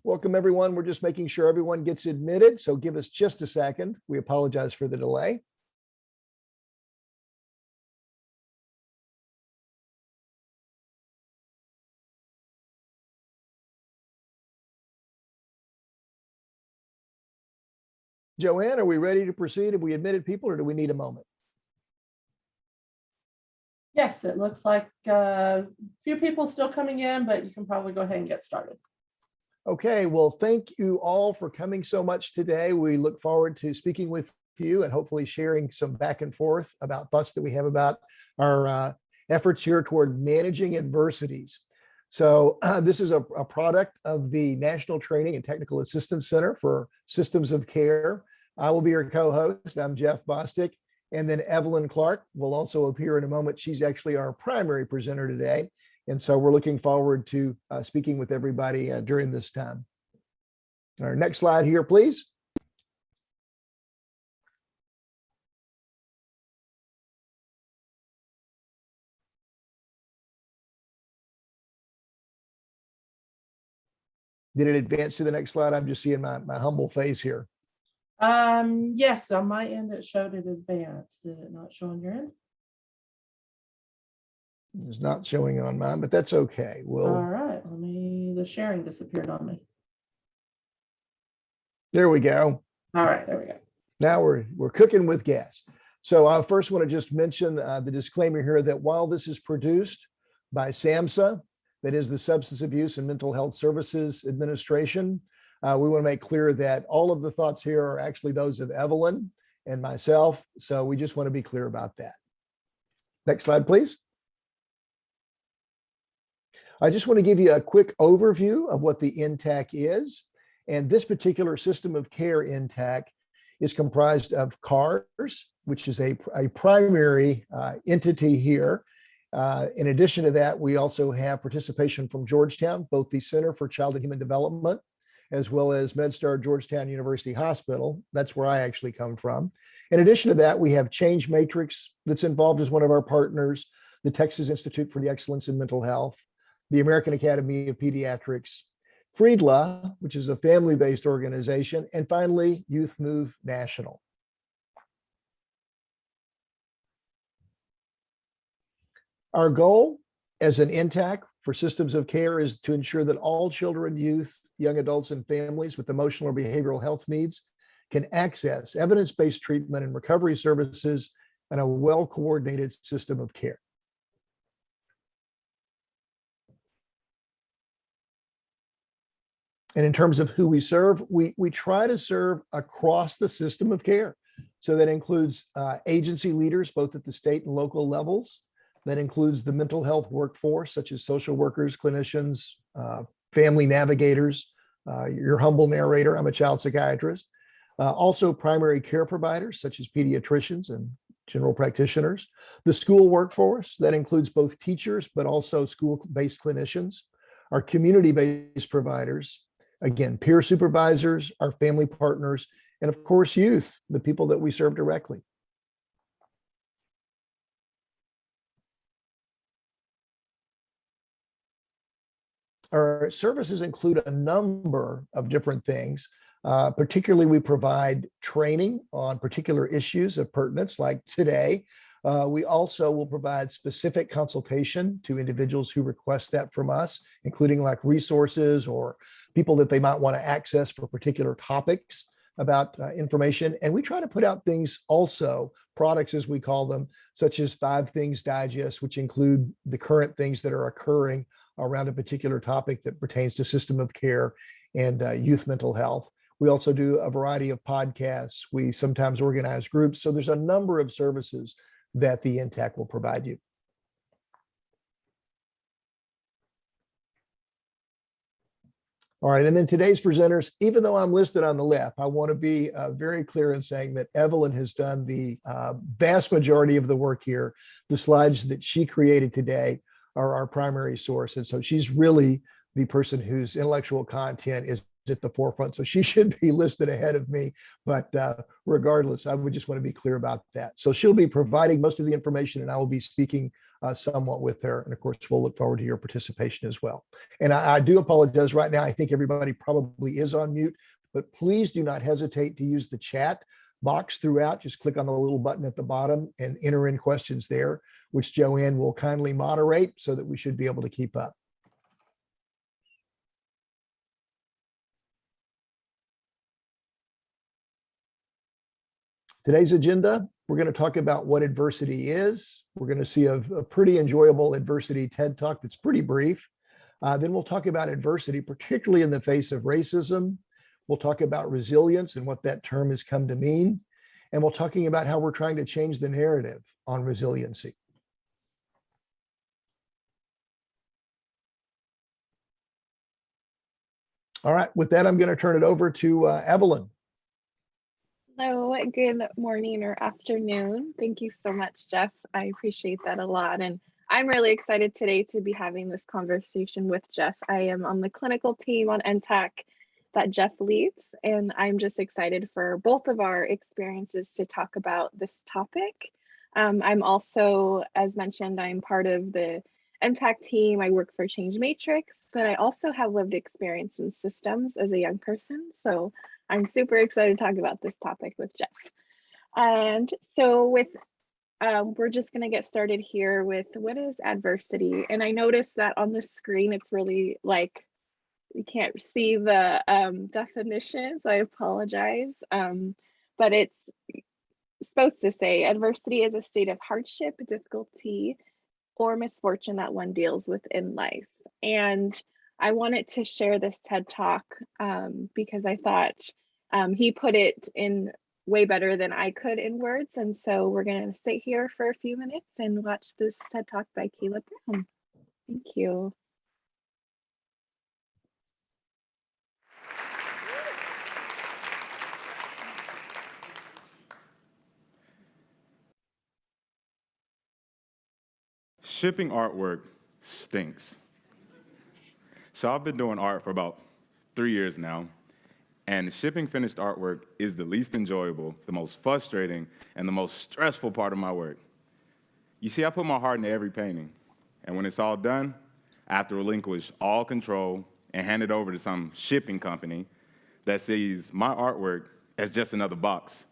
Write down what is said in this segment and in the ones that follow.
Welcome, everyone. We're just making sure everyone gets admitted, so give us just a second. We apologize for the delay. Joanne, are we ready to proceed? Have we admitted people, or do we need a moment? Yes, it looks like a few people still coming in, but you can probably go ahead and get started. Okay, well, thank you all for coming so much today. We look forward to speaking with you and hopefully sharing some back and forth about thoughts that we have about our efforts here toward managing adversities. So this is a product of the National Training and Technical Assistance Center for Systems of Care. I will be your co-host. I'm Jeff Bostic. And then Evelyn Clark will also appear in a moment. She's actually our primary presenter today. And so we're looking forward to speaking with everybody during this time. Our next slide here, please. Did it advance to the next slide? I'm just seeing my humble face here. Yes, on my end, it showed it advanced. Did it not show on your end? It's not showing on mine, but that's okay. All right, the sharing disappeared on me. There we go. All right, there we go. Now we're cooking with gas. So I first want to just mention the disclaimer here that while this is produced by SAMHSA, that is the Substance Abuse and Mental Health Services Administration, we want to make clear that all of the thoughts here are actually those of Evelyn and myself. So we just want to be clear about that. Next slide, please. I just want to give you a quick overview of what the NTAC is. And this particular system of care NTAC is comprised of CARS, which is a primary entity here. In addition to that, we also have participation from Georgetown, both the Center for Child and Human Development, as well as MedStar Georgetown University Hospital. That's where I actually come from. In addition to that, we have Change Matrix that's involved as one of our partners, the Texas Institute for the Excellence in Mental Health, the American Academy of Pediatrics, Friedla, which is a family-based organization, and finally, Youth Move National. Our goal as an NTAC for systems of care is to ensure that all children, youth, young adults, and families with emotional or behavioral health needs can access evidence-based treatment and recovery services and a well-coordinated system of care. And in terms of who we serve, we try to serve across the system of care. So that includes agency leaders, both at the state and local levels. That includes the mental health workforce, such as social workers, clinicians, family navigators, your humble narrator, I'm a child psychiatrist. Also primary care providers, such as pediatricians and general practitioners. The school workforce, that includes both teachers, but also school-based clinicians. Our community-based providers, again, peer supervisors, our family partners, and of course, youth, the people that we serve directly. Our services include a number of different things. Particularly, we provide training on particular issues of pertinence, like today. We also will provide specific consultation to individuals who request that from us, including like resources or people that they might want to access for particular topics about information. And we try to put out things also, products as we call them, such as 5 Things Digest, which include the current things that are occurring around a particular topic that pertains to system of care and youth mental health. We also do a variety of podcasts. We sometimes organize groups. So there's a number of services that the NTAC will provide you. All right, and then today's presenters, even though I'm listed on the left, I want to be very clear in saying that Evelyn has done the vast majority of the work here. The slides that she created today are our primary source. And so she's really the person whose intellectual content is at the forefront. So she should be listed ahead of me. But regardless, I would just want to be clear about that. So she'll be providing most of the information, and I will be speaking somewhat with her. And of course, we'll look forward to your participation as well. And I do apologize right now. I think everybody probably is on mute, but please do not hesitate to use the chat box throughout. Just click on the little button at the bottom and enter in questions there, which Joanne will kindly moderate so that we should be able to keep up. Today's agenda, we're going to talk about what adversity is. We're going to see a pretty enjoyable adversity TED Talk that's pretty brief. Then we'll talk about adversity, particularly in the face of racism. We'll talk about resilience and what that term has come to mean. And we're talking about how we're trying to change the narrative on resiliency. All right, with that, I'm going to turn it over to Evelyn. Hello, good morning or afternoon. Thank you so much, Jeff. I appreciate that a lot. And I'm really excited today to be having this conversation with Jeff. I am on the clinical team on NTAC that Jeff leads, and I'm just excited for both of our experiences to talk about this topic. I'm also, as mentioned, I'm part of the NTAC team. I work for Change Matrix, but I also have lived experience in systems as a young person. So I'm super excited to talk about this topic with Jeff. And so we're just going to get started here with what is adversity. And I noticed that on the screen, it's really like, you can't see the definition, so I apologize. But it's supposed to say adversity is a state of hardship, difficulty, or misfortune that one deals with in life. And I wanted to share this TED Talk because I thought he put it in way better than I could in words. And so we're going to sit here for a few minutes and watch this TED Talk by Caleb Brown. Thank you. Shipping artwork stinks. So I've been doing art for about 3 years now, and shipping finished artwork is the least enjoyable, the most frustrating, and the most stressful part of my work. You see, I put my heart into every painting, and when it's all done, I have to relinquish all control and hand it over to some shipping company that sees my artwork as just another box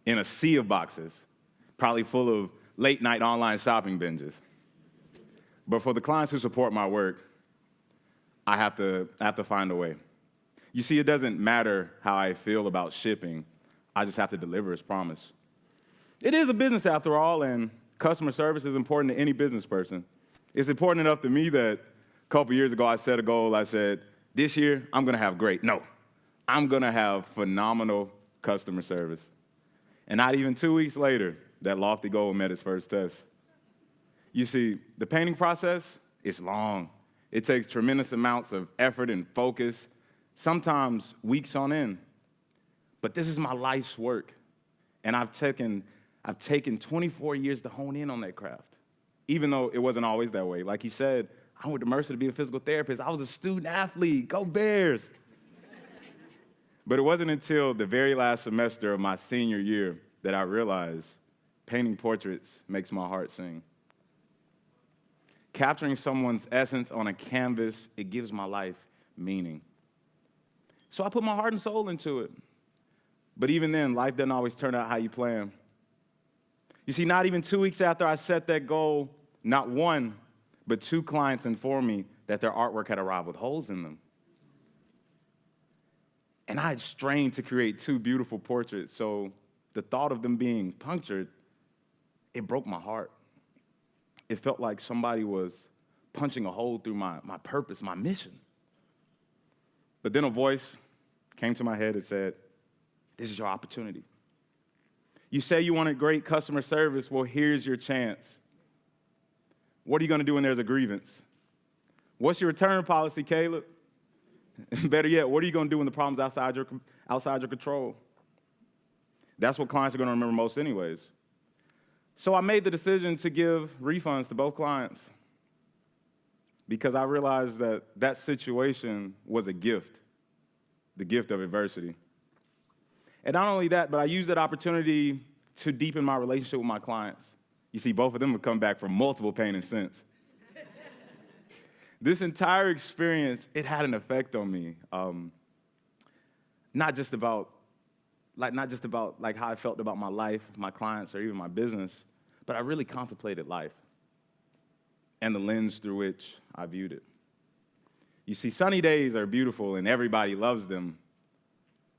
in a sea of boxes, probably full of late-night online shopping binges. But for the clients who support my work, I have to find a way. You see, it doesn't matter how I feel about shipping. I just have to deliver as promised. It is a business after all, and customer service is important to any business person. It's important enough to me that a couple years ago I set a goal. I said, this year I'm going to have great. No, I'm going to have phenomenal customer service. And not even 2 weeks later, that lofty goal met its first test. You see, the painting process is long. It takes tremendous amounts of effort and focus, sometimes weeks on end. But this is my life's work. And I've taken 24 years to hone in on that craft, even though it wasn't always that way. Like he said, I went to Mercer to be a physical therapist. I was a student athlete. Go Bears. But it wasn't until the very last semester of my senior year that I realized painting portraits makes my heart sing. Capturing someone's essence on a canvas, it gives my life meaning. So I put my heart and soul into it. But even then, life doesn't always turn out how you plan. You see, not even 2 weeks after I set that goal, not one, but 2 clients informed me that their artwork had arrived with holes in them. And I had strained to create 2 beautiful portraits, so the thought of them being punctured, it broke my heart. It felt like somebody was punching a hole through my purpose, my mission. But then a voice came to my head and said, this is your opportunity. You say you wanted great customer service. Well, here's your chance. What are you going to do when there's a grievance? What's your return policy, Caleb? Better yet, what are you going to do when the problem's outside your control? That's what clients are going to remember most anyways. So I made the decision to give refunds to both clients. because I realized that that situation was a gift, the gift of adversity. And not only that, but I used that opportunity to deepen my relationship with my clients. You see, both of them would come back from multiple pain and sins. This entire experience, it had an effect on me. Not just about how I felt about my life, my clients, or even my business, but I really contemplated life and the lens through which I viewed it. You see, sunny days are beautiful and everybody loves them,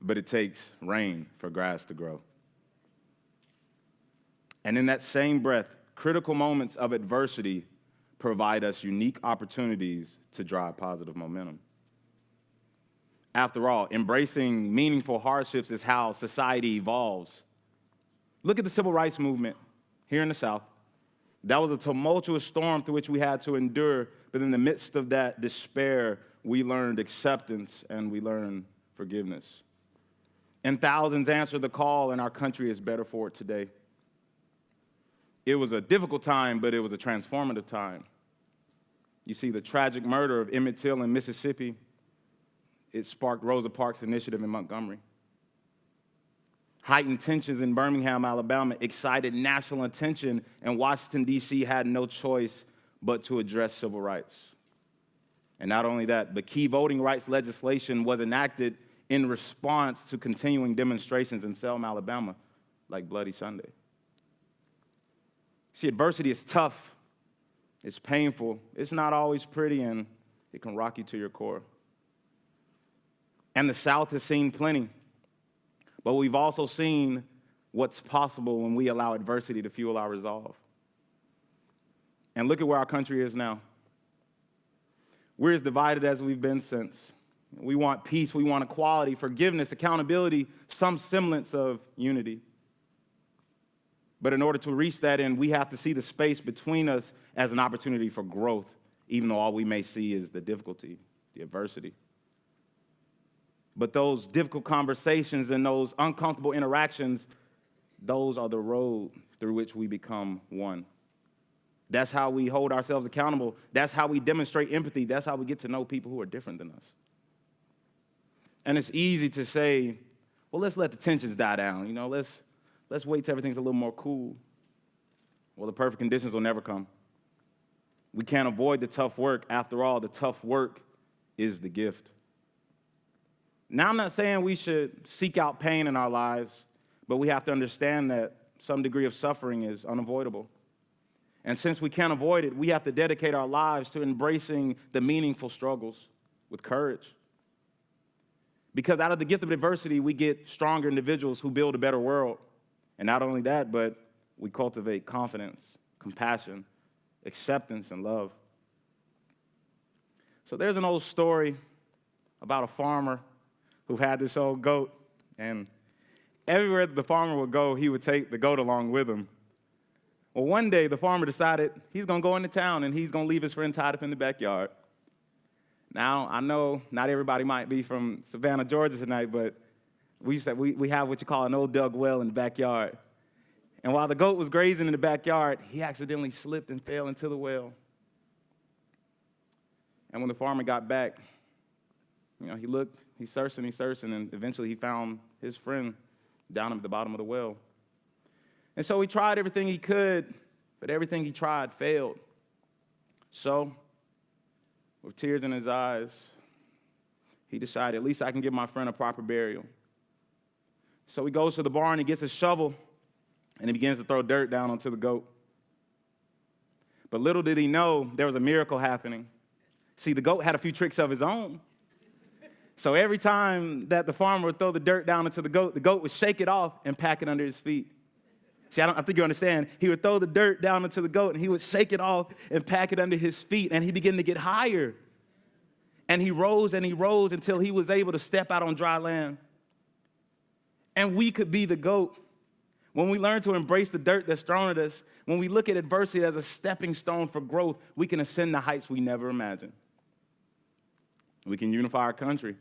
but it takes rain for grass to grow. And in that same breath, critical moments of adversity provide us unique opportunities to drive positive momentum. After all, embracing meaningful hardships is how society evolves. Look at the civil rights movement here in the South. That was a tumultuous storm through which we had to endure, but in the midst of that despair, we learned acceptance and we learned forgiveness. And thousands answered the call, and our country is better for it today. It was a difficult time, but it was a transformative time. You see, the tragic murder of Emmett Till in Mississippi, it sparked Rosa Parks' initiative in Montgomery. Heightened tensions in Birmingham, Alabama excited national attention, and Washington, D.C. had no choice but to address civil rights. And not only that, but key voting rights legislation was enacted in response to continuing demonstrations in Selma, Alabama, like Bloody Sunday. See, adversity is tough, it's painful, it's not always pretty, and it can rock you to your core. And the South has seen plenty, but we've also seen what's possible when we allow adversity to fuel our resolve. And look at where our country is now. We're as divided as we've been since. We want peace, we want equality, forgiveness, accountability, some semblance of unity. But in order to reach that end, we have to see the space between us as an opportunity for growth, even though all we may see is the difficulty, the adversity. But those difficult conversations and those uncomfortable interactions, those are the road through which we become one. That's how we hold ourselves accountable. That's how we demonstrate empathy. That's how we get to know people who are different than us. And it's easy to say, well, let's let the tensions die down. You know, let's wait till everything's a little more cool. Well, the perfect conditions will never come. We can't avoid the tough work. After all, the tough work is the gift. Now, I'm not saying we should seek out pain in our lives, but we have to understand that some degree of suffering is unavoidable. And since we can't avoid it, we have to dedicate our lives to embracing the meaningful struggles with courage. Because out of the gift of adversity, we get stronger individuals who build a better world. And not only that, but we cultivate confidence, compassion, acceptance, and love. So there's an old story about a farmer who had this old goat, and everywhere the farmer would go, he would take the goat along with him. Well, one day, the farmer decided he's going to go into town, and he's going to leave his friend tied up in the backyard. Now, I know not everybody might be from Savannah, Georgia tonight, but we have what you call an old dug well in the backyard. And while the goat was grazing in the backyard, he accidentally slipped and fell into the well. And when the farmer got back, he looked, he's searching, and eventually he found his friend down at the bottom of the well. And so he tried everything he could, but everything he tried failed. So, with tears in his eyes, he decided, at least I can give my friend a proper burial. So he goes to the barn, he gets a shovel, and he begins to throw dirt down onto the goat. But little did he know, there was a miracle happening. See, the goat had a few tricks of his own. So every time that the farmer would throw the dirt down into the goat would shake it off and pack it under his feet. See, I think you understand. He would throw the dirt down into the goat, and he would shake it off and pack it under his feet, and he began to get higher. And he rose until he was able to step out on dry land. And we could be the goat. When we learn to embrace the dirt that's thrown at us, when we look at adversity as a stepping stone for growth, we can ascend the heights we never imagined. We can unify our country.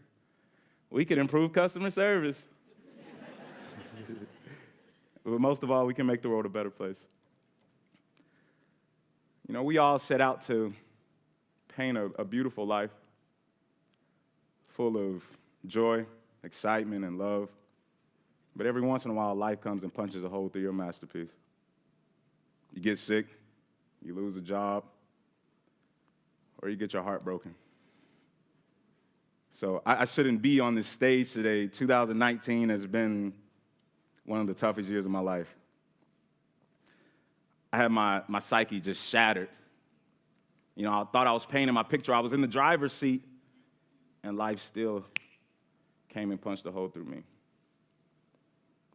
We can improve customer service. But most of all, we can make the world a better place. We all set out to paint a beautiful life full of joy, excitement, and love. But every once in a while, life comes and punches a hole through your masterpiece. You get sick, you lose a job, or you get your heart broken. So I shouldn't be on this stage today. 2019 has been one of the toughest years of my life. I had my psyche just shattered. You know, I thought I was painting my picture. I was in the driver's seat, and life still came and punched a hole through me.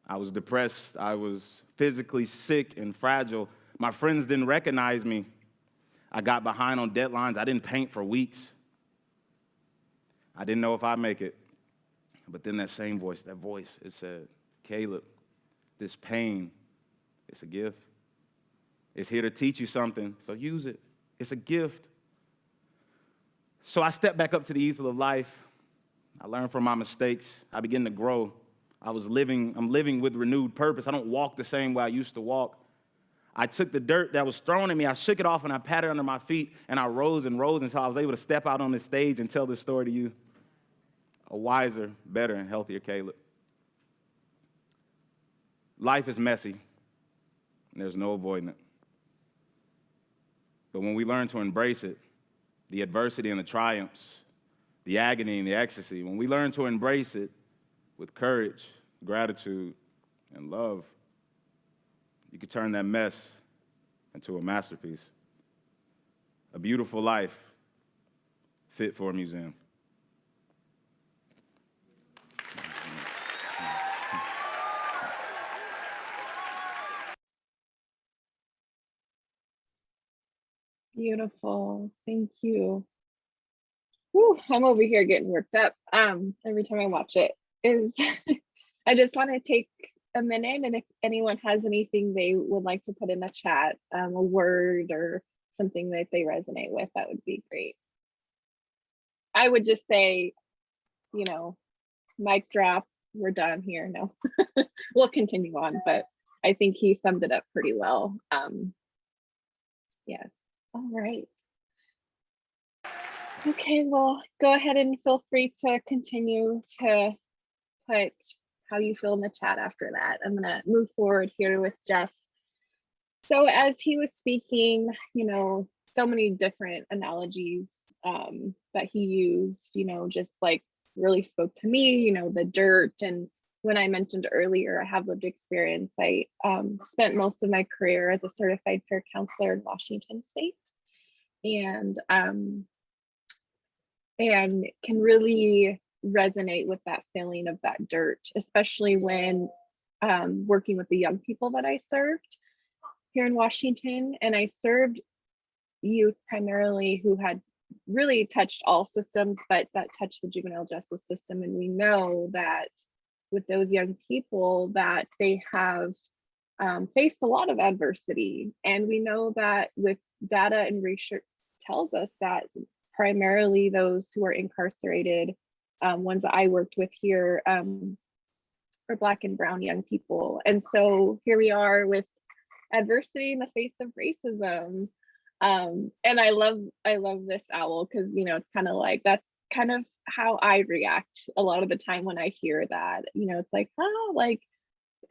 I was depressed. I was physically sick and fragile. My friends didn't recognize me. I got behind on deadlines. I didn't paint for weeks. I didn't know if I'd make it. But then that same voice, it said, Caleb, this pain, it's a gift. It's here to teach you something, so use it. It's a gift. So I stepped back up to the easel of life. I learned from my mistakes. I began to grow. I'm living with renewed purpose. I don't walk the same way I used to walk. I took the dirt that was thrown at me, I shook it off, and I patted it under my feet, and I rose and rose until I was able to step out on this stage and tell this story to you. A wiser, better, and healthier Caleb. Life is messy, and there's no avoiding it. But when we learn to embrace it, the adversity and the triumphs, the agony and the ecstasy, when we learn to embrace it with courage, gratitude, and love, you can turn that mess into a masterpiece. A beautiful life fit for a museum. Beautiful. Thank you. Whew, I'm over here getting worked up every time I watch it. I just want to take a minute, and if anyone has anything they would like to put in the chat, a word or something that they resonate with, that would be great. I would just say, mic drop, we're done here. No, we'll continue on, but I think he summed it up pretty well. Yes. All right. Okay, well, go ahead and feel free to continue to put how you feel in the chat after that. I'm gonna move forward here with Jeff. So as he was speaking, so many different analogies that he used, just like really spoke to me, the dirt. And when I mentioned earlier, I have lived experience. I spent most of my career as a certified peer counselor in Washington State, and can really resonate with that feeling of that dirt, especially when working with the young people that I served here in Washington. And I served youth primarily who had really touched all systems, but that touched the juvenile justice system. And we know that with those young people that they have faced a lot of adversity. And we know that with data and research tells us that primarily those who are incarcerated, ones that I worked with here, are Black and Brown young people. And so here we are with adversity in the face of racism. And I love this owl, because it's kind of like, that's kind of how I react a lot of the time when I hear that. It's like, oh, like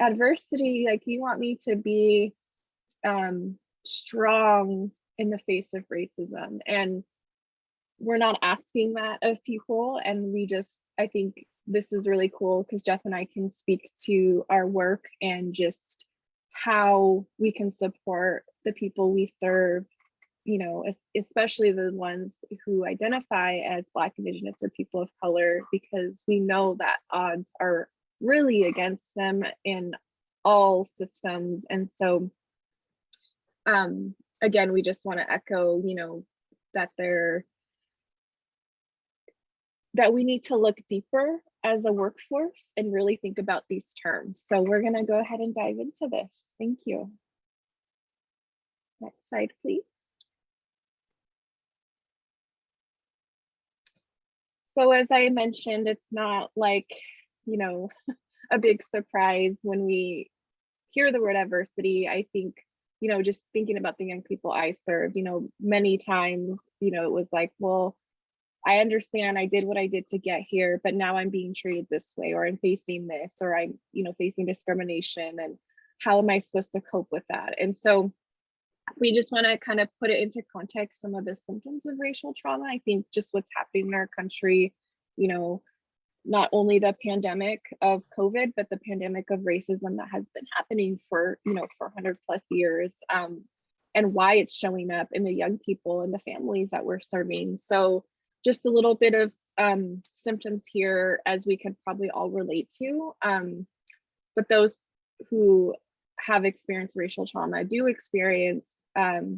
adversity, like you want me to be strong in the face of racism. And we're not asking that of people. And I think this is really cool, because Jeff and I can speak to our work and just how we can support the people we serve, especially the ones who identify as Black, Indigenous, or people of color, because we know that odds are really against them in all systems. And so, again, we just want to echo, that we need to look deeper as a workforce and really think about these terms. So we're going to go ahead and dive into this. Thank you. Next slide, please. So as I mentioned, it's not like, a big surprise when we hear the word adversity. I think just thinking about the young people I served, many times, it was like, well, I understand I did what I did to get here, but now I'm being treated this way, or I'm facing this, or I'm, facing discrimination, and how am I supposed to cope with that? And so we just want to kind of put it into context, some of the symptoms of racial trauma. I think just what's happening in our country, not only the pandemic of COVID, but the pandemic of racism that has been happening for 100 plus years, and why it's showing up in the young people and the families that we're serving. So just a little bit of symptoms here, as we could probably all relate to. But those who have experienced racial trauma do experience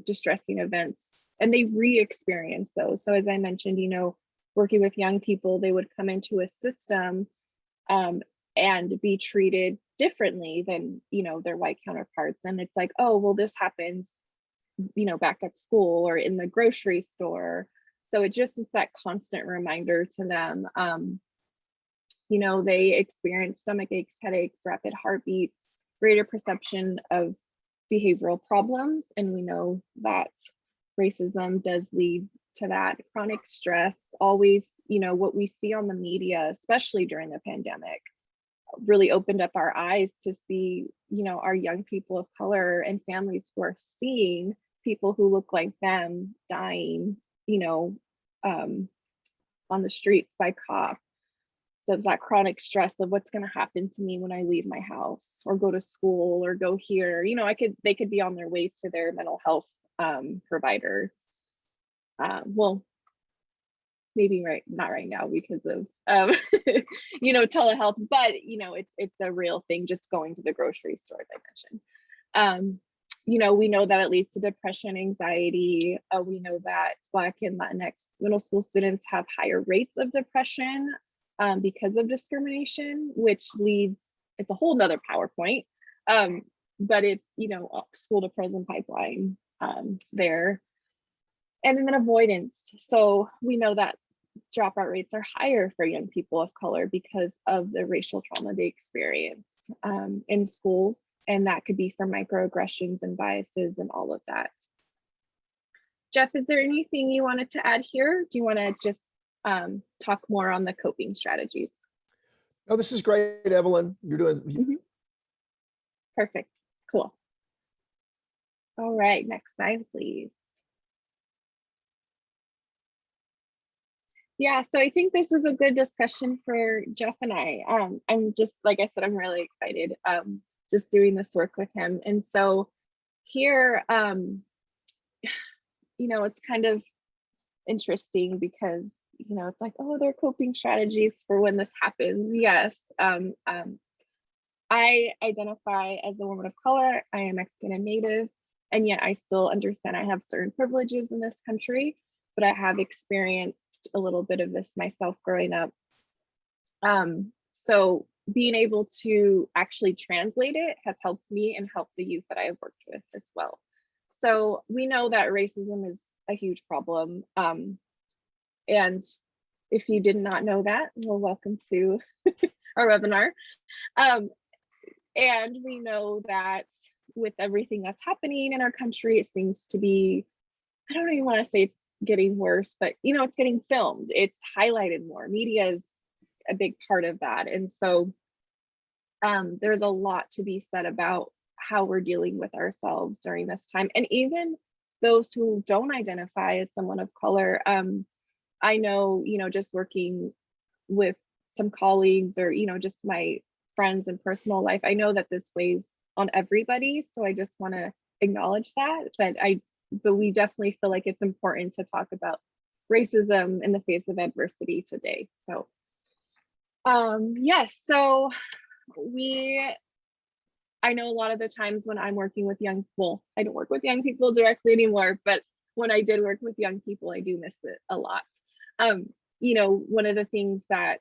distressing events, and they re-experience those. So as I mentioned, working with young people, they would come into a system and be treated differently than, their white counterparts. And it's like, oh, well, this happens, back at school or in the grocery store. So it just is that constant reminder to them. They experience stomach aches, headaches, rapid heartbeats, greater perception of behavioral problems. And we know that racism does lead to that. Chronic stress, always, what we see on the media, especially during the pandemic, really opened up our eyes to see, our young people of color and families who are seeing people who look like them dying, on the streets by cops. So it's that chronic stress of what's going to happen to me when I leave my house or go to school or go here. They could be on their way to their mental health provider. Well, maybe not right now because of telehealth, but it's a real thing, just going to the grocery store, as I mentioned. We know that it leads to depression, anxiety. We know that Black and Latinx middle school students have higher rates of depression because of discrimination, which leads, it's a whole nother PowerPoint, but it's, school to prison pipeline there. And then avoidance. So we know that dropout rates are higher for young people of color because of the racial trauma they experience in schools. And that could be from microaggressions and biases and all of that. Jeff, is there anything you wanted to add here? Do you want to just talk more on the coping strategies? Oh, this is great, Evelyn. You're doing Perfect. Cool. All right, next slide, please. Yeah, so I think this is a good discussion for Jeff and I. I'm just, like I said, I'm really excited just doing this work with him. And so here, it's kind of interesting because, it's like, oh, there are coping strategies for when this happens. Yes. I identify as a woman of color. I am Mexican and Native, and yet I still understand I have certain privileges in this country, but I have experienced a little bit of this myself growing up. So being able to actually translate it has helped me and helped the youth that I have worked with as well. So we know that racism is a huge problem. And if you did not know that, well, welcome to our webinar. And we know that with everything that's happening in our country, it seems to be, I don't even want to say it's getting worse, but it's getting filmed, it's highlighted more. Media is a big part of that. And so there's a lot to be said about how we're dealing with ourselves during this time. And even those who don't identify as someone of color, I know, just working with some colleagues or, just my friends in personal life, I know that this weighs on everybody. So I just want to acknowledge but we definitely feel like it's important to talk about racism in the face of adversity today. So yes, so I know a lot of the times when I'm working with young people, I don't work with young people directly anymore, but when I did work with young people, I do miss it a lot. One of the things that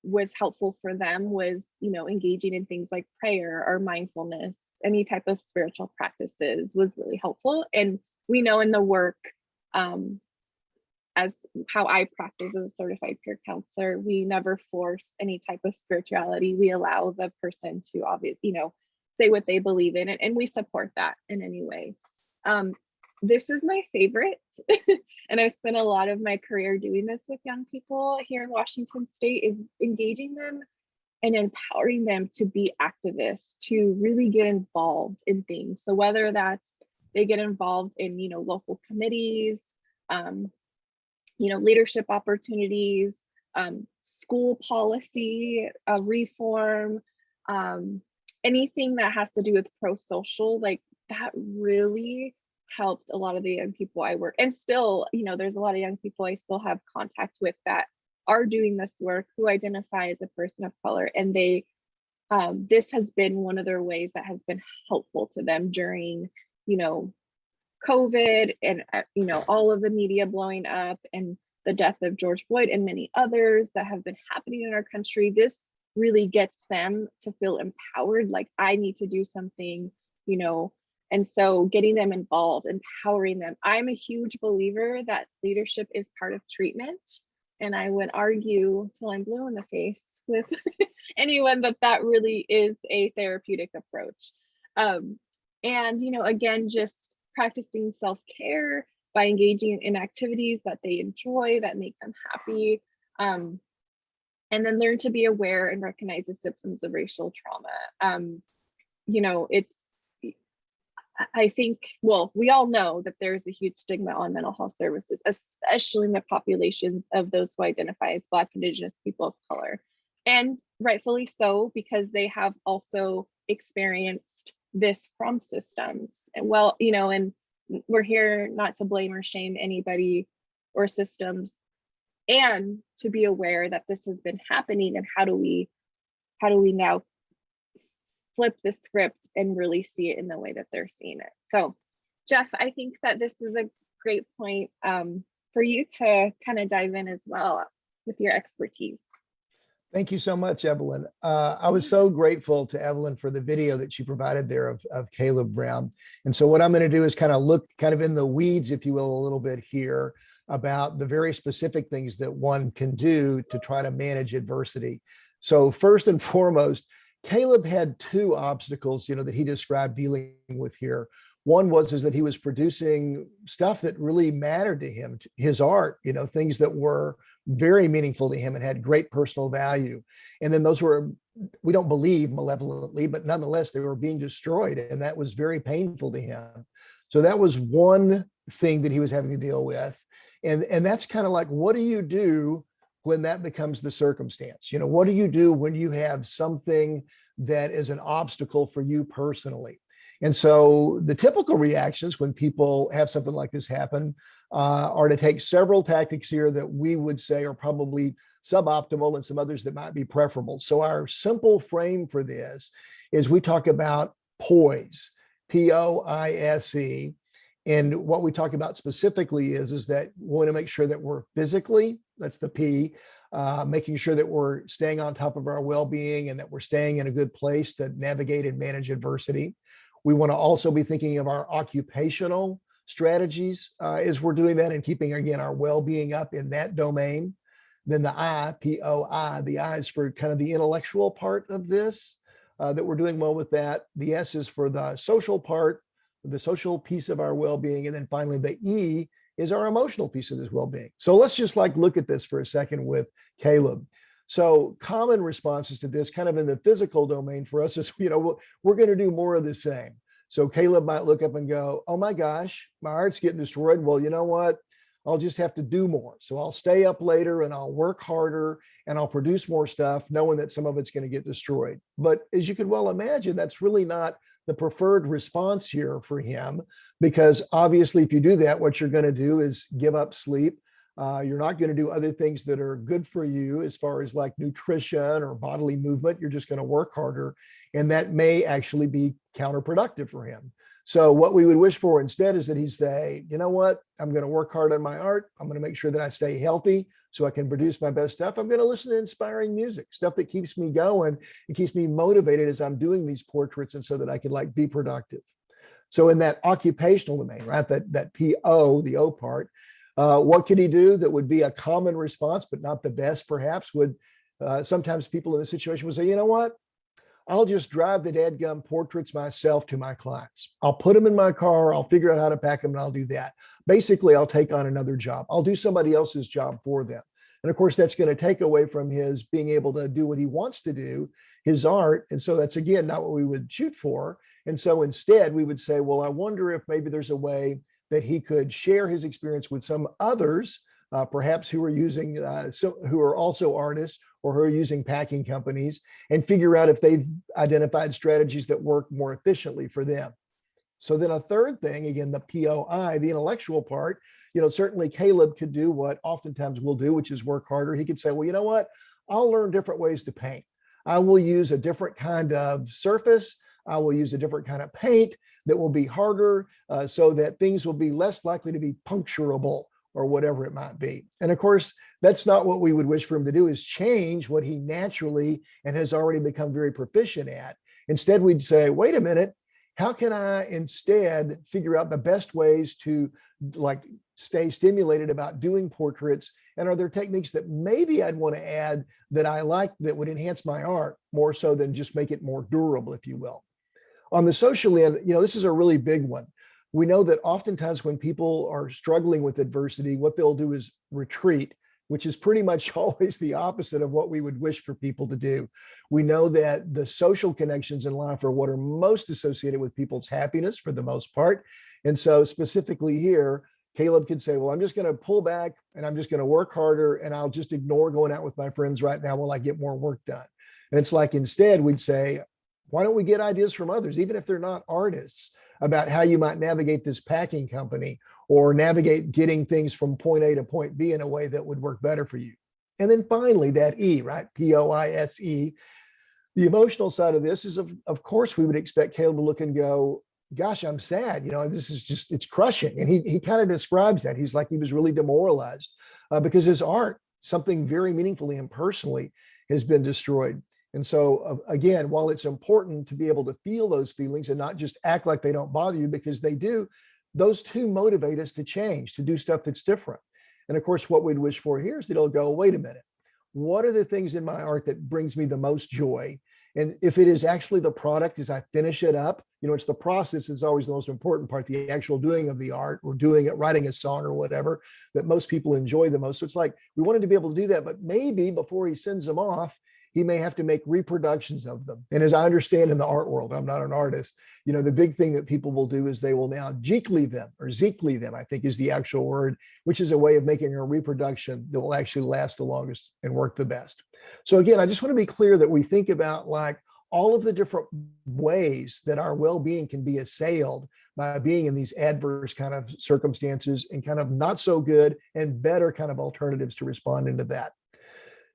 was helpful for them was, engaging in things like prayer or mindfulness, any type of spiritual practices was really helpful. And we know in the work, as how I practice as a certified peer counselor, we never force any type of spirituality. We allow the person to say what they believe in, and we support that in any way. This is my favorite, and I've spent a lot of my career doing this with young people here in Washington State, is engaging them and empowering them to be activists, to really get involved in things. So whether that's they get involved in, local committees, leadership opportunities, school policy reform, anything that has to do with pro-social, like that really helped a lot of the young people I work. And still, there's a lot of young people I still have contact with that are doing this work, who identify as a person of color. And they, this has been one of their ways that has been helpful to them during, COVID and, all of the media blowing up and the death of George Floyd and many others that have been happening in our country. This really gets them to feel empowered, like I need to do something, and so getting them involved, empowering them. I'm a huge believer that leadership is part of treatment. And I would argue till I'm blue in the face with anyone that really is a therapeutic approach. And, again, just practicing self-care by engaging in activities that they enjoy, that make them happy. And then learn to be aware and recognize the symptoms of racial trauma. I think, well, we all know that there's a huge stigma on mental health services, especially in the populations of those who identify as Black, Indigenous people of color. And rightfully so, because they have also experienced this from systems. And and we're here not to blame or shame anybody or systems, and to be aware that this has been happening, and how do we now flip the script and really see it in the way that they're seeing it. So Jeff, I think that this is a great point for you to kind of dive in as well with your expertise. Thank you so much, Evelyn. I was so grateful to Evelyn for the video that she provided there of Caleb Brown. And so what I'm going to do is kind of look in the weeds, if you will, a little bit here about the very specific things that one can do to try to manage adversity. So first and foremost, Caleb had two obstacles, that he described dealing with here. One was that he was producing stuff that really mattered to him, his art, things that were very meaningful to him and had great personal value. And then those were, we don't believe malevolently, but nonetheless, they were being destroyed. And that was very painful to him. So that was one thing that he was having to deal with. And that's kind of like, what do you do when that becomes the circumstance? What do you do when you have something that is an obstacle for you personally? And so the typical reactions when people have something like this happen are to take several tactics here that we would say are probably suboptimal, and some others that might be preferable. So our simple frame for this is we talk about poise, P-O-I-S-E. And what we talk about specifically is that we want to make sure that we're physically, that's the P, making sure that we're staying on top of our well-being and that we're staying in a good place to navigate and manage adversity. We want to also be thinking of our occupational strategies as we're doing that and keeping, again, our well-being up in that domain. Then the I, P-O-I, the I is for kind of the intellectual part of this, that we're doing well with that. The S is for the social part, the social piece of our well-being. And then finally, the E is our emotional piece of this well-being. So let's just look at this for a second with Caleb. So common responses to this kind of in the physical domain for us is, we're going to do more of the same. So Caleb might look up and go, oh my gosh, my art's getting destroyed. Well, you know what? I'll just have to do more. So I'll stay up later and I'll work harder and I'll produce more stuff, knowing that some of it's going to get destroyed. But as you can well imagine, that's really not the preferred response here for him, because obviously if you do that, what you're going to do is give up sleep. You're not going to do other things that are good for you as far as like nutrition or bodily movement. You're just going to work harder, and that may actually be counterproductive for him. So what we would wish for instead is that he say, you know what, I'm going to work hard on my art. I'm going to make sure that I stay healthy so I can produce my best stuff. I'm going to listen to inspiring music, stuff that keeps me going and keeps me motivated as I'm doing these portraits, and so that I can be productive. So in that occupational domain, right, that P-O, the O part, what could he do that would be a common response, but not the best perhaps, would sometimes people in this situation would say, you know what, I'll just drive the dadgum portraits myself to my clients. I'll put them in my car. I'll figure out how to pack them and I'll do that. Basically, I'll take on another job. I'll do somebody else's job for them. And of course, that's going to take away from his being able to do what he wants to do, his art. And so that's, again, not what we would shoot for. And so instead, we would say, well, I wonder if maybe there's a way that he could share his experience with some others, perhaps who are using, who are also artists or who are using packing companies, and figure out if they've identified strategies that work more efficiently for them. So then a third thing, again, the POI, the intellectual part, certainly Caleb could do what oftentimes we'll do, which is work harder. He could say, well, you know what? I'll learn different ways to paint. I will use a different kind of surface. I will use a different kind of paint that will be harder so that things will be less likely to be puncturable or whatever it might be. And of course, that's not what we would wish for him to do, is change what he naturally and has already become very proficient at. Instead, we'd say, wait a minute, how can I instead figure out the best ways to stay stimulated about doing portraits? And are there techniques that maybe I'd want to add that I like that would enhance my art more so than just make it more durable, if you will? On the social end, this is a really big one. We know that oftentimes when people are struggling with adversity, what they'll do is retreat, which is pretty much always the opposite of what we would wish for people to do. We know that the social connections in life are what are most associated with people's happiness for the most part. And so specifically here, Caleb could say, well, I'm just going to pull back and I'm just going to work harder and I'll just ignore going out with my friends right now while I get more work done. And it's like, instead we'd say, why don't we get ideas from others, even if they're not artists, about how you might navigate this packing company or navigate getting things from point A to point B in a way that would work better for you. And then finally, that E, right? POISE. The emotional side of this is, of course, we would expect Caleb to look and go, gosh, I'm sad. This is just, it's crushing. And he kind of describes that. He's like, he was really demoralized because his art, something very meaningfully and personally, has been destroyed. And so again, while it's important to be able to feel those feelings and not just act like they don't bother you, because they do, those two motivate us to change, to do stuff that's different. And of course, what we'd wish for here is that it'll go, wait a minute, what are the things in my art that brings me the most joy? And if it is actually the product as I finish it up, it's the process that's always the most important part, the actual doing of the art or doing it, writing a song or whatever, that most people enjoy the most. So it's like, we wanted to be able to do that, but maybe before he sends them off, he may have to make reproductions of them. And as I understand in the art world, I'm not an artist, the big thing that people will do is they will now Zeekly them, I think is the actual word, which is a way of making a reproduction that will actually last the longest and work the best. So again, I just want to be clear that we think about all of the different ways that our well-being can be assailed by being in these adverse kind of circumstances, and kind of not so good and better kind of alternatives to respond into that.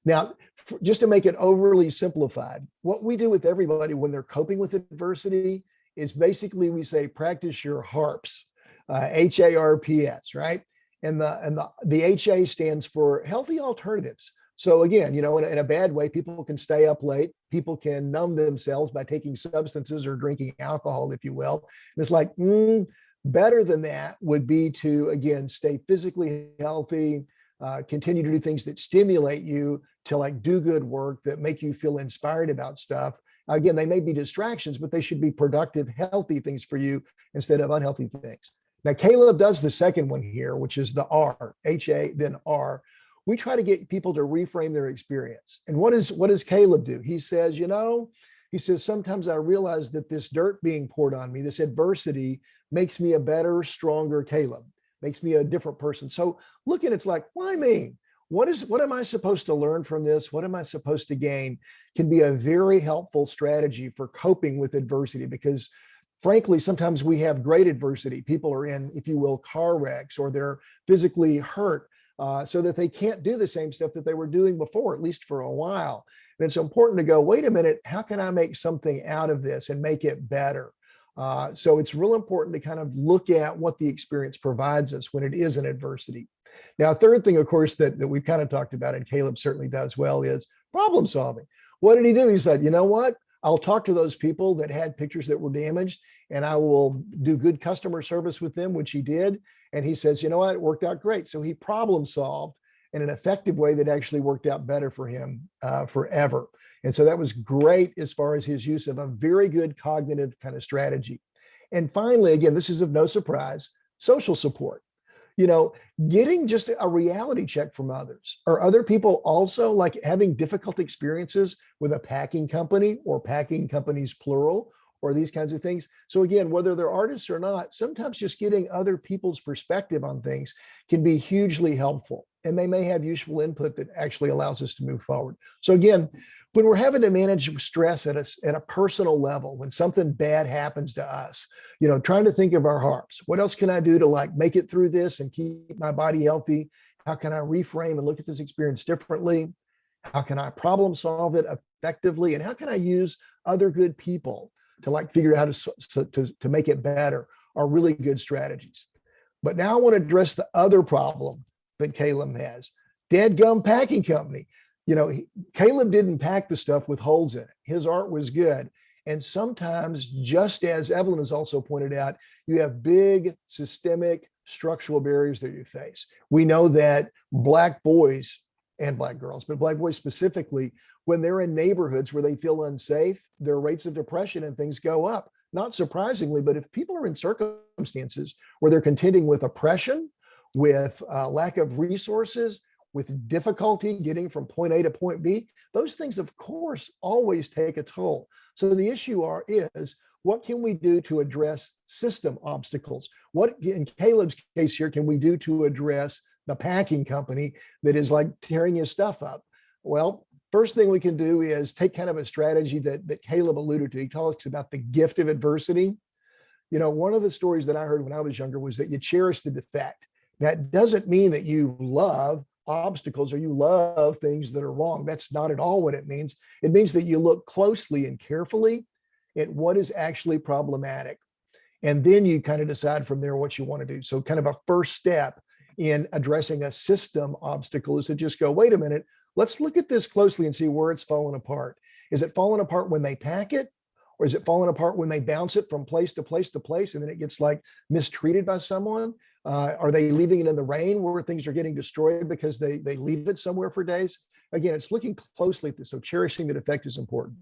Now, just to make it overly simplified, what we do with everybody when they're coping with adversity is basically we say, practice your HARPs, HARPS, right? And the HA stands for healthy alternatives. So again, in a bad way, people can stay up late. People can numb themselves by taking substances or drinking alcohol, if you will. And it's like, better than that would be to, again, stay physically healthy, continue to do things that stimulate you to do good work, that make you feel inspired about stuff. Again, they may be distractions, but they should be productive, healthy things for you instead of unhealthy things. Now, Caleb does the second one here, which is the R, HA, then R. We try to get people to reframe their experience. And what does Caleb do? He says, sometimes I realize that this dirt being poured on me, this adversity, makes me a better, stronger Caleb, makes me a different person. So looking, it's like, why me? What am I supposed to learn from this? What am I supposed to gain? Can be a very helpful strategy for coping with adversity, because frankly, sometimes we have great adversity. People are in, if you will, car wrecks, or they're physically hurt so that they can't do the same stuff that they were doing before, at least for a while. And it's important to go, wait a minute, how can I make something out of this and make it better? So it's real important to kind of look at what the experience provides us when it is an adversity. Now, a third thing, of course, that we've kind of talked about, and Caleb certainly does well, is problem solving. What did he do? He said, you know what? I'll talk to those people that had pictures that were damaged, and I will do good customer service with them, which he did. And he says, you know what? It worked out great. So he problem solved in an effective way that actually worked out better for him forever. And so that was great as far as his use of a very good cognitive kind of strategy. And finally, again, this is of no surprise, social support. You know, getting just a reality check from others. Are other people also like having difficult experiences with a packing company or packing companies plural or these kinds of things? So again, whether they're artists or not, sometimes just getting other people's perspective on things can be hugely helpful, and they may have useful input that actually allows us to move forward. So again, when we're having to manage stress at a personal level, when something bad happens to us, you know, trying to think of our hearts, what else can I do to like make it through this and keep my body healthy? How can I reframe and look at this experience differently? How can I problem solve it effectively? And how can I use other good people to like figure out how to make it better are really good strategies. But now I want to address the other problem that Caleb has. Dadgum packing company. You know, Caleb didn't pack the stuff with holes in it. His art was good. And sometimes, just as Evelyn has also pointed out, you have big systemic structural barriers that you face. We know that Black boys and Black girls, but Black boys specifically, when they're in neighborhoods where they feel unsafe, their rates of depression and things go up. Not surprisingly, but if people are in circumstances where they're contending with oppression, with lack of resources, with difficulty getting from point A to point B, those things, of course, always take a toll. So the issue is, what can we do to address system obstacles? What, in Caleb's case here, can we do to address the packing company that is like tearing his stuff up? Well, first thing we can do is take kind of a strategy that Caleb alluded to. He talks about the gift of adversity. You know, one of the stories that I heard when I was younger was that you cherish the defect. That doesn't mean that you love obstacles or you love things that are wrong. That's not at all what it means. It means that you look closely and carefully at what is actually problematic. And then you kind of decide from there what you want to do. So kind of a first step in addressing a system obstacle is to just go, wait a minute, let's look at this closely and see where it's falling apart. Is it falling apart when they pack it? Or is it falling apart when they bounce it from place to place to place and then it gets like mistreated by someone? Are they leaving it in the rain where things are getting destroyed because they leave it somewhere for days? Again, it's looking closely at this. So cherishing the defect is important.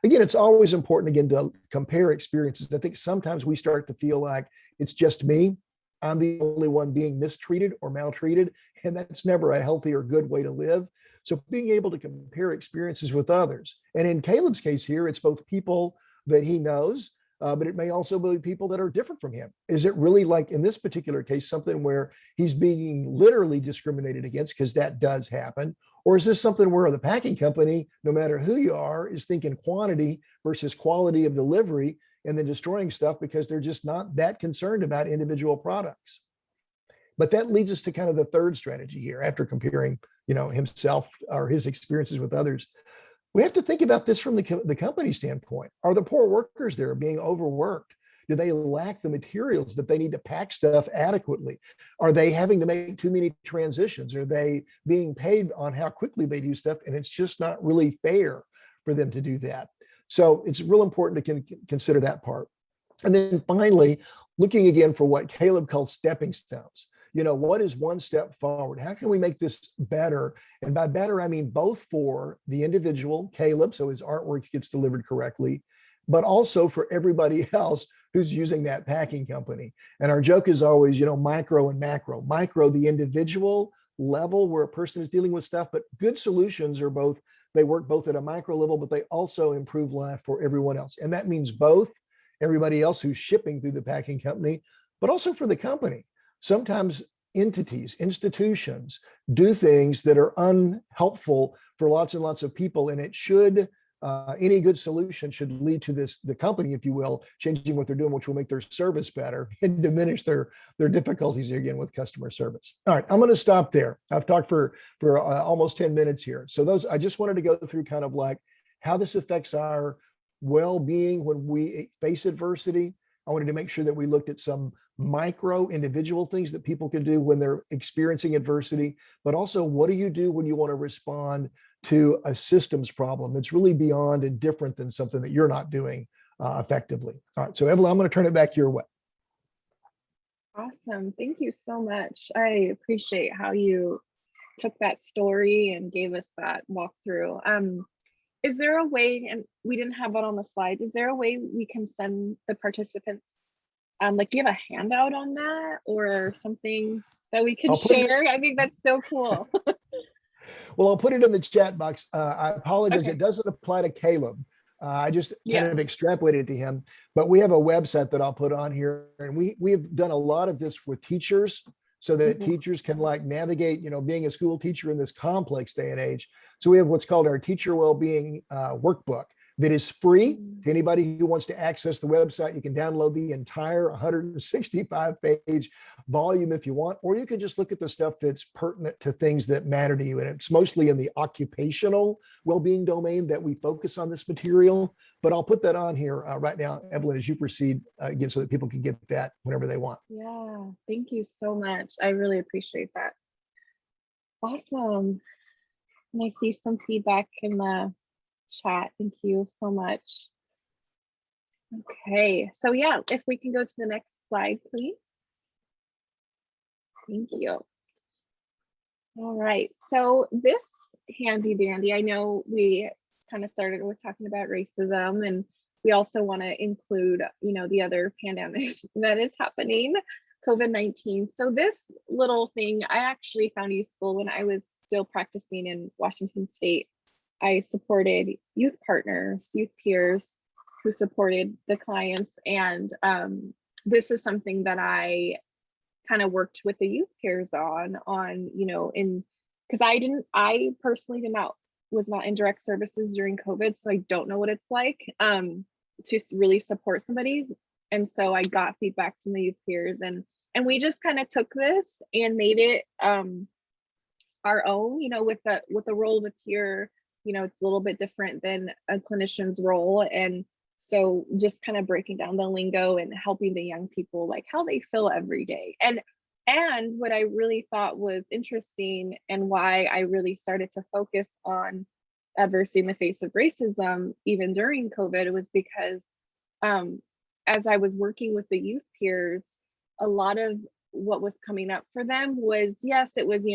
Again, it's always important, again, to compare experiences. I think sometimes we start to feel like it's just me. I'm the only one being mistreated or maltreated, and that's never a healthy or good way to live. So being able to compare experiences with others. And in Caleb's case here, it's both people that he knows, but it may also be people that are different from him. Is it really, like in this particular case, something where he's being literally discriminated against, because that does happen? Or is this something where the packing company, no matter who you are, is thinking quantity versus quality of delivery and then destroying stuff because they're just not that concerned about individual products? But that leads us to kind of the third strategy here after comparing, you know, himself or his experiences with others. We have to think about this from the company standpoint. Are the poor workers there being overworked? Do they lack the materials that they need to pack stuff adequately? Are they having to make too many transitions? Are they being paid on how quickly they do stuff? And it's just not really fair for them to do that. So it's real important to consider that part. And then finally, looking again for what Caleb called stepping stones. You know, what is one step forward? How can we make this better? And by better, I mean both for the individual, Caleb, so his artwork gets delivered correctly, but also for everybody else who's using that packing company. And our joke is always, you know, micro and macro. Micro, the individual level where a person is dealing with stuff, but good solutions are both, they work both at a micro level, but they also improve life for everyone else. And that means both everybody else who's shipping through the packing company, but also for the company. Sometimes entities, institutions do things that are unhelpful for lots and lots of people. And it should, any good solution should lead to the company, if you will, changing what they're doing, which will make their service better and diminish their difficulties again with customer service. All right, I'm going to stop there. I've talked for almost 10 minutes here. So I just wanted to go through kind of like how this affects our well-being when we face adversity. I wanted to make sure that we looked at some micro individual things that people can do when they're experiencing adversity, but also what do you do when you want to respond to a systems problem that's really beyond and different than something that you're not doing effectively. All right, so Evelyn, I'm going to turn it back your way. Awesome. Thank you so much. I appreciate how you took that story and gave us that walkthrough. Is there a way, and we didn't have it on the slides, is there a way we can send the participants, like, do you have a handout on that or something that we can I'll put it, share? I think that's so cool. well, I'll put it in the chat box. I apologize. Okay. It doesn't apply to Caleb. I just kind Yeah. of extrapolated it to him, but we have a website that I'll put on here, and we have done a lot of this with teachers so that Mhm. teachers can like navigate, being a school teacher in this complex day and age. So we have what's called our teacher wellbeing workbook that is free to anybody who wants to access the website. You can download the entire 165-page volume if you want, or you can just look at the stuff that's pertinent to things that matter to you. And it's mostly in the occupational well-being domain that we focus on this material. But I'll put that on here right now, Evelyn, as you proceed again, so that people can get that whenever they want. Yeah, thank you so much. I really appreciate that. Awesome. And I see some feedback in the chat. Thank you so much. Okay, so yeah, if we can go to the next slide, please. Thank you. All right, so this handy dandy, I know we kind of started with talking about racism, and we also want to include, the other pandemic that is happening, COVID-19. So this little thing I actually found useful when I was still practicing in Washington State. I supported youth partners, youth peers who supported the clients. And this is something that I kind of worked with the youth peers on, because I personally was not in direct services during COVID. So I don't know what it's like to really support somebody. And so I got feedback from the youth peers, and we just kind of took this and made it our own, with the role of a peer. It's a little bit different than a clinician's role. And so just kind of breaking down the lingo and helping the young people, like, how they feel every day. And what I really thought was interesting, and why I really started to focus on adversity in the face of racism, even during COVID, was because as I was working with the youth peers, a lot of what was coming up for them was, yes, it was,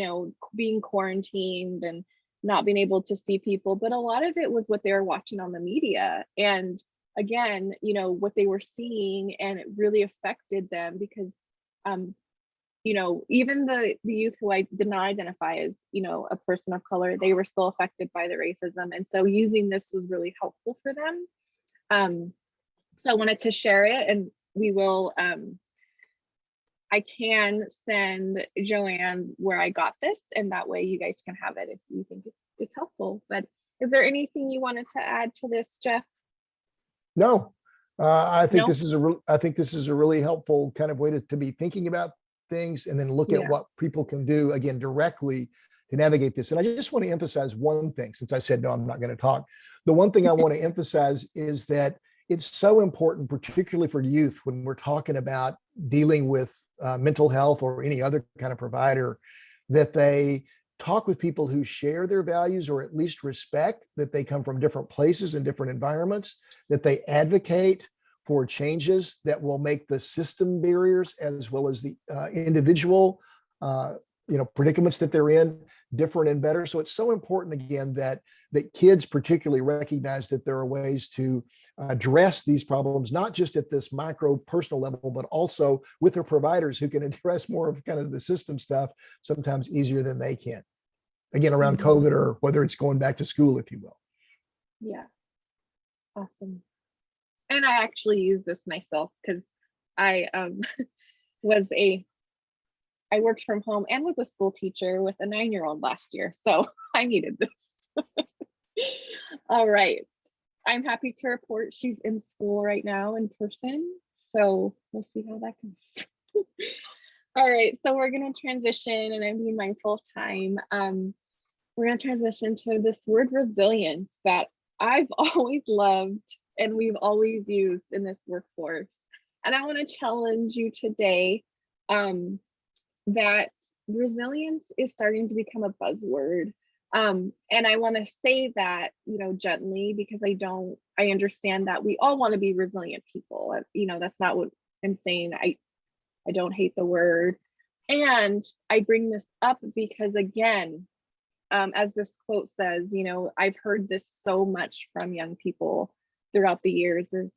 being quarantined and not being able to see people, but a lot of it was what they were watching on the media. And again, what they were seeing, and it really affected them because, even the youth who I did not identify as, a person of color, they were still affected by the racism. And so using this was really helpful for them. So I wanted to share it, and we will, I can send Joanne where I got this, and that way you guys can have it if you think it's helpful. But is there anything you wanted to add to this, Jeff? No, I think No? this is a really helpful kind of way to be thinking about things, and then look at Yeah. what people can do again directly to navigate this. And I just want to emphasize one thing, since I said, no, I'm not going to talk. The one thing I want to emphasize is that it's so important, particularly for youth, when we're talking about dealing with mental health or any other kind of provider, that they talk with people who share their values, or at least respect that they come from different places and different environments, that they advocate for changes that will make the system barriers as well as the individual predicaments that they're in different and better. So it's so important, again, that kids particularly recognize that there are ways to address these problems, not just at this micro personal level, but also with their providers, who can address more of kind of the system stuff sometimes easier than they can. Again, around COVID, or whether it's going back to school, if you will. Yeah. Awesome. And I actually use this myself, because I I worked from home and was a school teacher with a 9-year-old last year. So I needed this. All right. I'm happy to report she's in school right now in person. So we'll see how that goes. All right. So we're going to transition, and I'm being mindful of time. We're going to transition to this word resilience that I've always loved and we've always used in this workforce. And I want to challenge you today that resilience is starting to become a buzzword. And I want to say that, gently, because I understand that we all want to be resilient people. That's not what I'm saying. I don't hate the word. And I bring this up because, again, as this quote says, I've heard this so much from young people throughout the years is,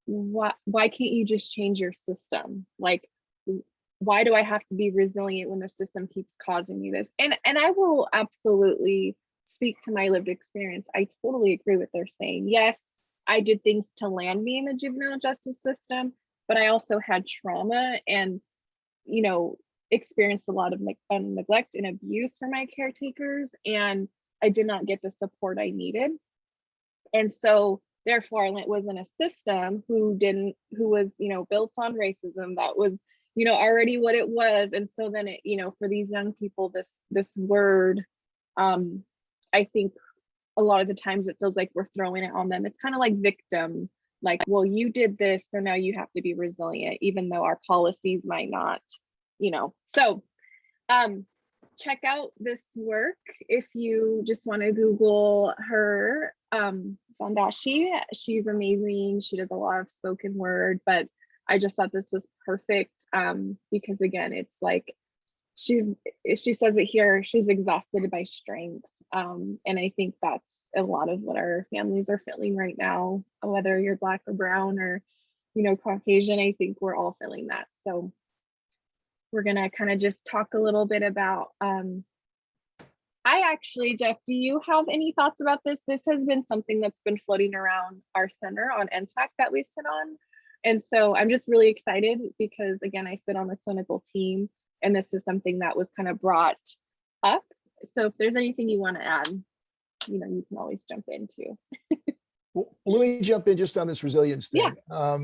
why can't you just change your system? Like, why do I have to be resilient when the system keeps causing me this? And I will absolutely speak to my lived experience. I totally agree with they're saying. Yes, I did things to land me in the juvenile justice system, but I also had trauma and, experienced a lot of neglect and abuse from my caretakers, and I did not get the support I needed. And so therefore it was in a system who was, built on racism that was, already what it was. And so then it, for these young people, this word, I think a lot of the times it feels like we're throwing it on them. It's kind of like victim, like, well, you did this, so now you have to be resilient, even though our policies might not, So check out this work if you just want to Google her, Sandashi. She's amazing. She does a lot of spoken word, but I just thought this was perfect, because again, it's like she says it here, she's exhausted by strength. And I think that's a lot of what our families are feeling right now, whether you're Black or brown or, Caucasian. I think we're all feeling that. So we're gonna kind of just talk a little bit about, Jeff, do you have any thoughts about this? This has been something that's been floating around our center on NTAC that we sit on. And so I'm just really excited because, again, I sit on the clinical team, and this is something that was kind of brought up. So if there's anything you want to add, you can always jump in too. Well, let me jump in just on this resilience thing. Yeah.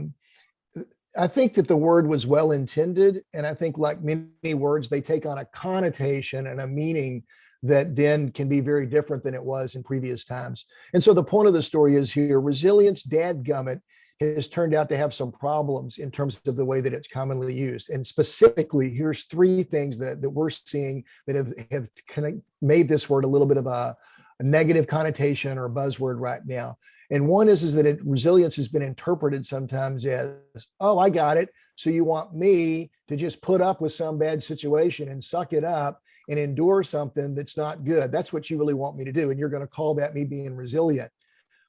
I think that the word was well intended. And I think like many words, they take on a connotation and a meaning that then can be very different than it was in previous times. And so the point of the story is here, resilience, dadgummit, has turned out to have some problems in terms of the way that it's commonly used. And specifically, here's three things that we're seeing that have kind of made this word a little bit of a negative connotation or buzzword right now. And one is that resilience has been interpreted sometimes as, oh, I got it. So you want me to just put up with some bad situation and suck it up and endure something that's not good. That's what you really want me to do. And you're going to call that me being resilient.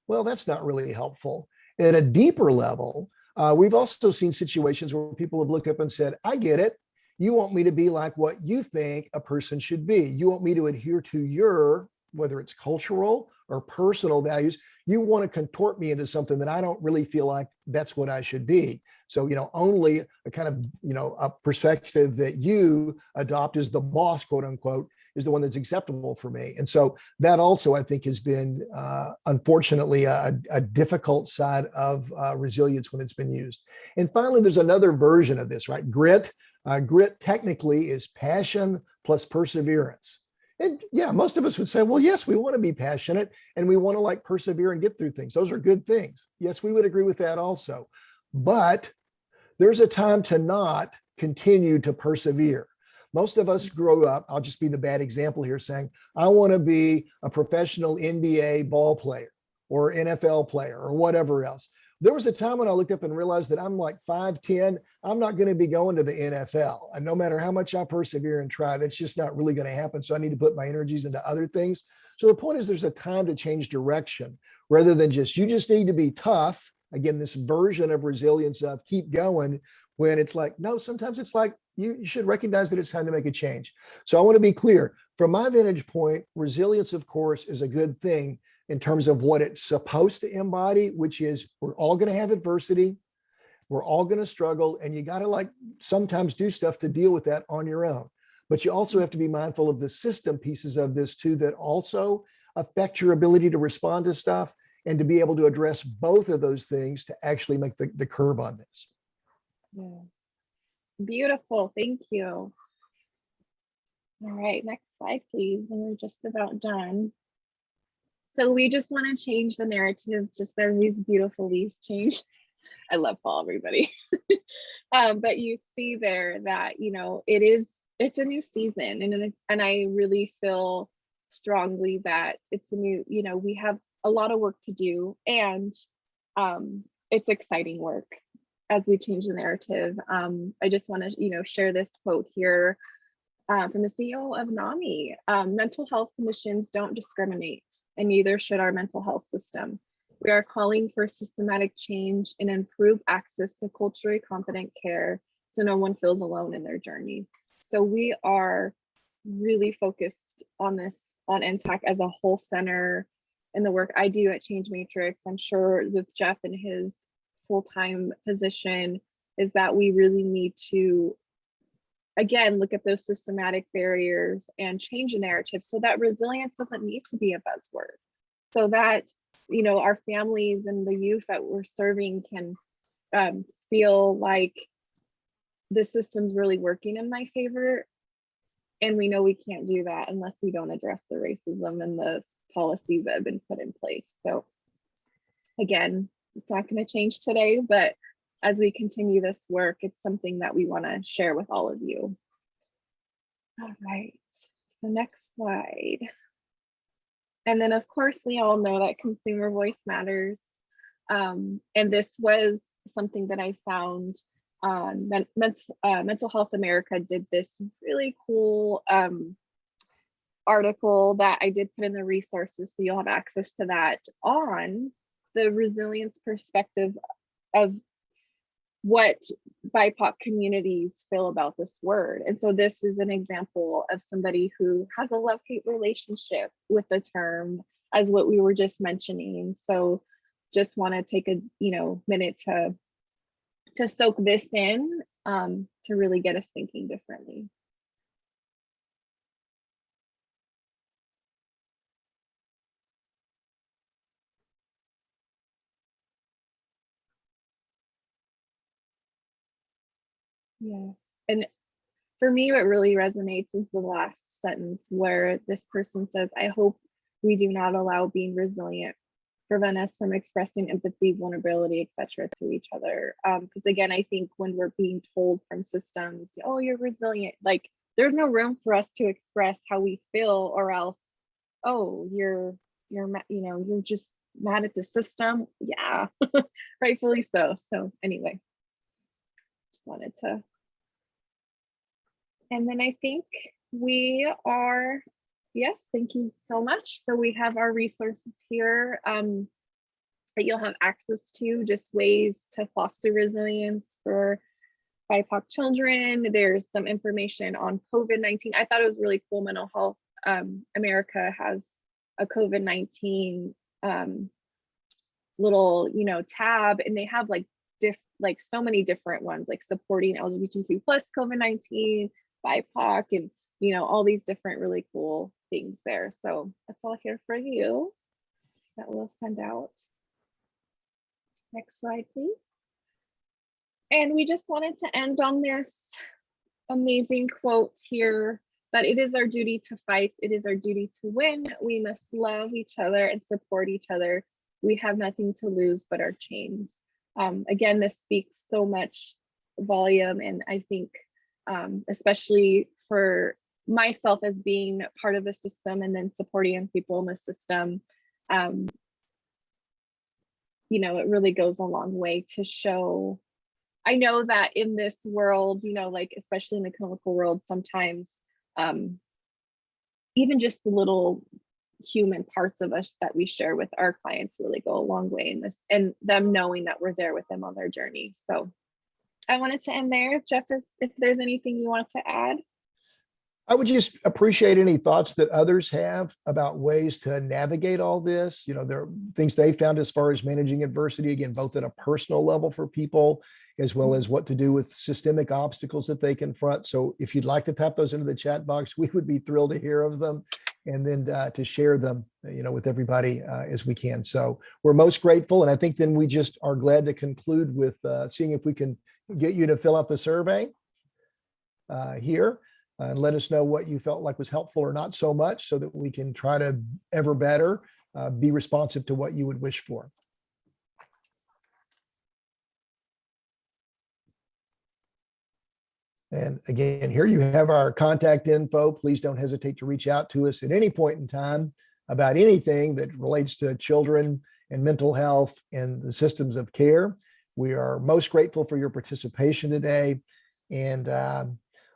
Well, that's not really helpful. At a deeper level, we've also seen situations where people have looked up and said, I get it. You want me to be like what you think a person should be. You want me to adhere to your, whether it's cultural or personal values, you want to contort me into something that I don't really feel like that's what I should be. So, only a kind of, a perspective that you adopt as the boss, quote unquote, is the one that's acceptable for me. And so that also, I think, has been, unfortunately, a difficult side of resilience when it's been used. And finally, there's another version of this, right? Grit. Grit technically is passion plus perseverance. And yeah, most of us would say, well, yes, we want to be passionate and we want to persevere and get through things. Those are good things. Yes, we would agree with that also. But there's a time to not continue to persevere. Most of us grow up, I'll just be the bad example here, saying, I want to be a professional NBA ball player or NFL player or whatever else. There was a time when I looked up and realized that I'm like 5'10". I'm not going to be going to the NFL. And no matter how much I persevere and try, that's just not really going to happen. So I need to put my energies into other things. So the point is there's a time to change direction rather than you just need to be tough. Again, this version of resilience of keep going, when it's like, no, sometimes it's like you should recognize that it's time to make a change. So I want to be clear. From my vantage point, resilience, of course, is a good thing in terms of what it's supposed to embody, which is we're all going to have adversity. We're all going to struggle. And you got to sometimes do stuff to deal with that on your own. But you also have to be mindful of the system pieces of this too, that also affect your ability to respond to stuff and to be able to address both of those things to actually make the curve on this. Yeah. Beautiful. Thank you. All right, next slide, please. And we're just about done. So we just want to change the narrative just as these beautiful leaves change. I love fall, everybody. But you see there that, it's a new season. And I really feel strongly that it's a new, we have a lot of work to do, and it's exciting work as we change the narrative. I just want to, share this quote here from the CEO of NAMI. Mental health conditions don't discriminate, and neither should our mental health system. We are calling for systematic change and improved access to culturally competent care so no one feels alone in their journey. So we are really focused on this, on NTAC as a whole center, and the work I do at Change Matrix, I'm sure with Jeff and his full-time position, is that we really need to, again, look at those systematic barriers and change the narrative so that resilience doesn't need to be a buzzword. So that, you know, our families and the youth that we're serving can feel like the system's really working in my favor. And we know we can't do that unless we don't address the racism and the policies that have been put in place. So again, it's not going to change today, but as we continue this work, it's something that we want to share with all of you. All right, so next slide. And then of course, we all know that consumer voice matters. And this was something that I found on Mental Health America did this really cool article that I did put in the resources, so you'll have access to that, on the resilience perspective of what BIPOC communities feel about this word. And so this is an example of somebody who has a love-hate relationship with the term, as what we were just mentioning. So just want to take a minute to soak this in, to really get us thinking differently. Yes, and for me, what really resonates is the last sentence where this person says, I hope we do not allow being resilient prevent us from expressing empathy, vulnerability, etc. to each other. Because again, I think when we're being told from systems, oh, you're resilient, like there's no room for us to express how we feel, or else, oh, you're just mad at the system. Yeah, rightfully so. So anyway, just wanted to. And then I think we are, yes, thank you so much. So we have our resources here that you'll have access to, just ways to foster resilience for BIPOC children. There's some information on COVID-19. I thought it was really cool. Mental Health America has a COVID-19 little, tab, and they have like so many different ones, like supporting LGBTQ plus COVID-19, BIPOC, and all these different really cool things there. So that's all here for you that we'll send out. Next slide, please. And we just wanted to end on this amazing quote here, that it is our duty to fight. It is our duty to win. We must love each other and support each other. We have nothing to lose but our chains. Again, this speaks so much volume, and I think especially for myself as being part of the system and then supporting people in the system, it really goes a long way to show. I know that in this world, like especially in the clinical world, sometimes even just the little human parts of us that we share with our clients really go a long way in this, and them knowing that we're there with them on their journey. So I wanted to end there. Jeff, if there's anything you wanted to add. I would just appreciate any thoughts that others have about ways to navigate all this. There are things they found as far as managing adversity, again, both at a personal level for people, as well as what to do with systemic obstacles that they confront. So if you'd like to tap those into the chat box, we would be thrilled to hear of them, and then to share them, with everybody as we can. So we're most grateful. And I think then we just are glad to conclude with seeing if we can get you to fill out the survey here. And let us know what you felt like was helpful or not so much, so that we can try to ever better be responsive to what you would wish for. And again, here you have our contact info. Please don't hesitate to reach out to us at any point in time about anything that relates to children and mental health and the systems of care. We are most grateful for your participation today, and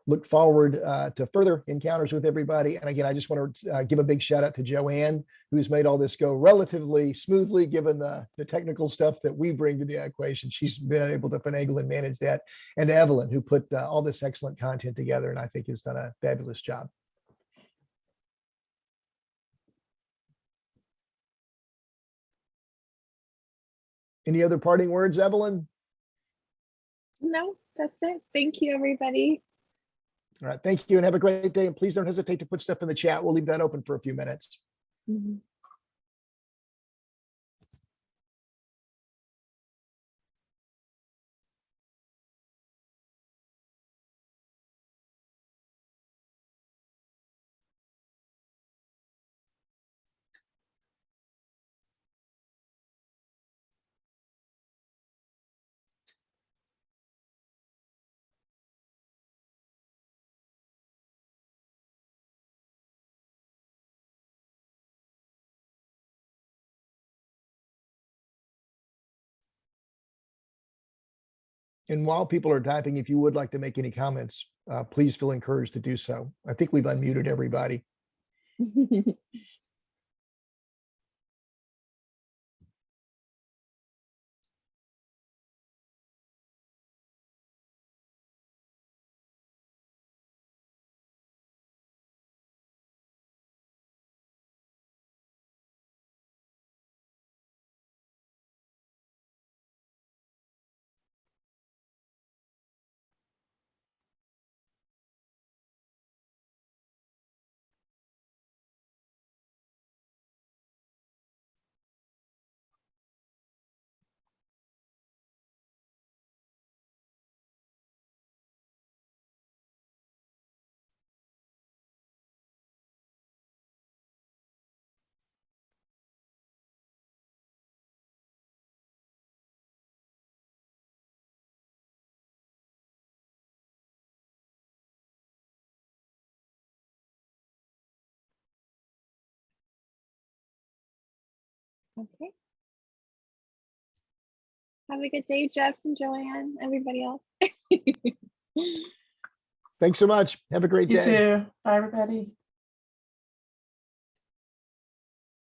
look forward to further encounters with everybody. And again, I just want to give a big shout out to Joanne, who's made all this go relatively smoothly, given the technical stuff that we bring to the equation. She's been able to finagle and manage that. And to Evelyn, who put all this excellent content together, and I think has done a fabulous job. Any other parting words, Evelyn? No, that's it. Thank you, everybody. All right. Thank you and have a great day. And please don't hesitate to put stuff in the chat. We'll leave that open for a few minutes. Mhm. And while people are typing, if you would like to make any comments, please feel encouraged to do so. I think we've unmuted everybody. Okay. Have a good day, Jeff and Joanne, everybody else. Thanks so much. Have a great You day. too. Bye, everybody.